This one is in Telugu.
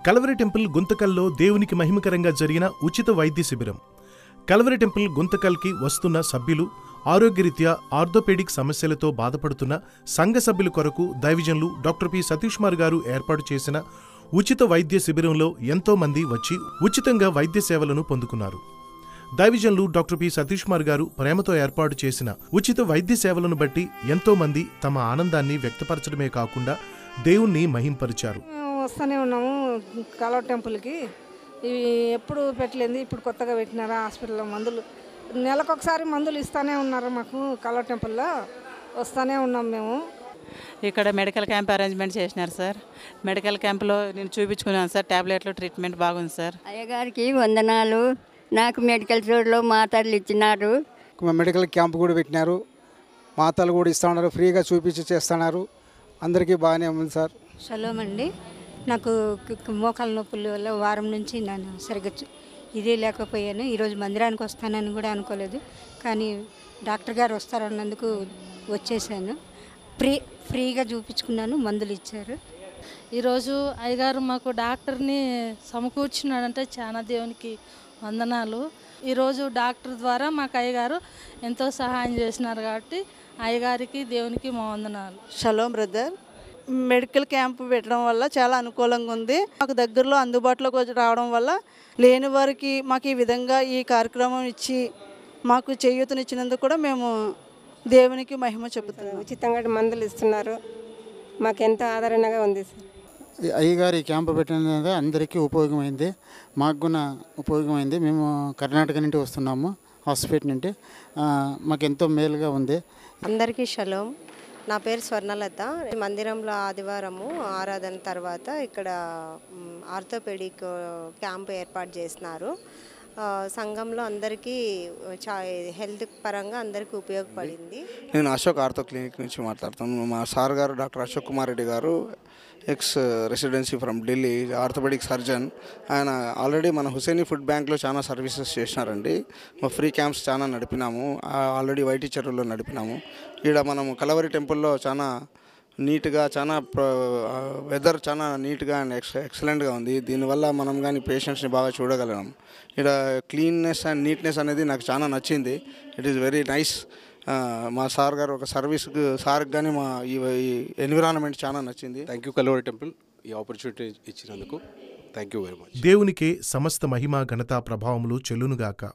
కల్వరి టెంపుల్ గుంతకల్లో దేవునికి మహిమకరంగా జరిగిన ఉచిత వైద్య శిబిరం. కల్వరి టెంపుల్ గుంతకల్కి వస్తున్న సభ్యులు ఆరోగ్యరీత్యా ఆర్థోపెడిక్ సమస్యలతో బాధపడుతున్న సంఘ సభ్యుల కొరకు దైవజనులు డాక్టర్ పి సతీష్ కుమార్ గారు ఏర్పాటు చేసిన ఉచిత వైద్య శిబిరంలో ఎంతో మంది వచ్చి ఉచితంగా వైద్య సేవలను పొందుకున్నారు. దైవజనులు డాక్టర్ పి సతీష్ కుమార్ గారు ప్రేమతో ఏర్పాటు చేసిన ఉచిత వైద్య సేవలను బట్టి ఎంతో మంది తమ ఆనందాన్ని వ్యక్తపరచడమే కాకుండా దేవుణ్ణి మహింపరిచారు. వస్తూనే ఉన్నాము కల్వరి టెంపుల్కి. ఇవి ఎప్పుడు పెట్టలేదు, ఇప్పుడు కొత్తగా పెట్టినారా హాస్పిటల్లో మందులు నెలకొకసారి మందులు ఇస్తూనే ఉన్నారు. మాకు కల్వరి టెంపుల్లో వస్తూనే ఉన్నాం మేము. ఇక్కడ మెడికల్ క్యాంప్ అరేంజ్మెంట్ చేసినారు సార్. మెడికల్ క్యాంప్లో నేను చూపించుకున్నాను సార్. ట్యాబ్లెట్లు ట్రీట్మెంట్ బాగుంది సార్. అయ్యగారికి వందనాలు. నాకు మెడికల్ స్టోర్లో మాతలు ఇచ్చినారు. మెడికల్ క్యాంప్ కూడా పెట్టినారు. మాతలు కూడా ఇస్తున్నారు, ఫ్రీగా చూపించి చేస్తున్నారు. అందరికీ బాగానే ఉంది సార్. షలోమ్ అండి. నాకు మోకాల నొప్పుల వల్ల వారం నుంచి నేను సరిగ్గా ఇదే లేకపోయాను. ఈరోజు మందిరానికి వస్తానని కూడా అనుకోలేదు, కానీ డాక్టర్ గారు వస్తారన్నందుకు వచ్చేసాను. ఫ్రీగా చూపించుకున్నాను, మందులు ఇచ్చారు. ఈరోజు అయ్యగారు మాకు డాక్టర్ని సమకూర్చున్నాడంటే చాలా దేవునికి వందనాలు. ఈరోజు డాక్టర్ ద్వారా మాకు అయ్యగారు ఎంతో సహాయం చేసినారు కాబట్టి అయ్యగారికి దేవునికి మా వందనాలు. Shalom brother. మెడికల్ క్యాంప్ పెట్టడం వల్ల చాలా అనుకూలంగా ఉంది. మాకు దగ్గరలో అందుబాటులోకి రావడం వల్ల లేని వారికి మాకు ఈ విధంగా ఈ కార్యక్రమం ఇచ్చి మాకు చేయూతనిచ్చినందుకు కూడా మేము దేవునికి మహిమ చెబుతున్నాం. ఉచితంగా మందులు ఇస్తున్నారు, మాకు ఎంతో ఆదరణగా ఉంది సార్. అయ్యగారి క్యాంపు పెట్టినది అందరికీ ఉపయోగమైంది, మాకు కూడా ఉపయోగమైంది. మేము కర్ణాటక నుండి వస్తున్నాము, హాస్పిటల్ నుండి. మాకు ఎంతో మేలుగా ఉంది. అందరికీ షలోమ్. నా పేరు స్వర్ణలత. మందిరంలో ఆదివారము ఆరాధన తర్వాత ఇక్కడ ఆర్థోపెడిక్ క్యాంప్ ఏర్పాటు చేసినారు. సంఘంలో అందరికీ హెల్త్ పరంగా అందరికీ ఉపయోగపడింది. నేను అశోక్ ఆర్థో క్లినిక్ నుంచి మాట్లాడుతాను. మా సార్ గారు డాక్టర్ అశోక్ కుమార్ రెడ్డి గారు, ex residency from Delhi, orthopedic surgeon. ఆయన ఆల్రెడీ మన హుసేని ఫుడ్ బ్యాంక్లో చాలా సర్వీసెస్ చేసినారండి. మా ఫ్రీ క్యాంప్స్ చాలా నడిపినాము, ఆల్రెడీ వైటీ చెరువులో నడిపినాము. ఇక్కడ మనము కల్వరి టెంపుల్లో చాలా నీట్గా, చాలా వెదర్ చాలా నీట్గా అండ్ ఎక్సలెంట్గా ఉంది. దీనివల్ల మనం కానీ పేషెంట్స్ని బాగా చూడగలం. ఇక్కడ క్లీన్నెస్ అండ్ నీట్నెస్ అనేది నాకు చాలా నచ్చింది. It is very nice. మా సార్ గారు ఒక సర్వీస్కి సార్కి కానీ మా ఈ ఎన్విరాన్మెంట్ చాలా నచ్చింది. థ్యాంక్ యూ కల్వరి టెంపుల్ ఈ ఆపర్చునిటీ ఇచ్చినందుకు. Thank you very much. దేవునికే సమస్త మహిమ ఘనత ప్రభావములు చెల్లునుగాక.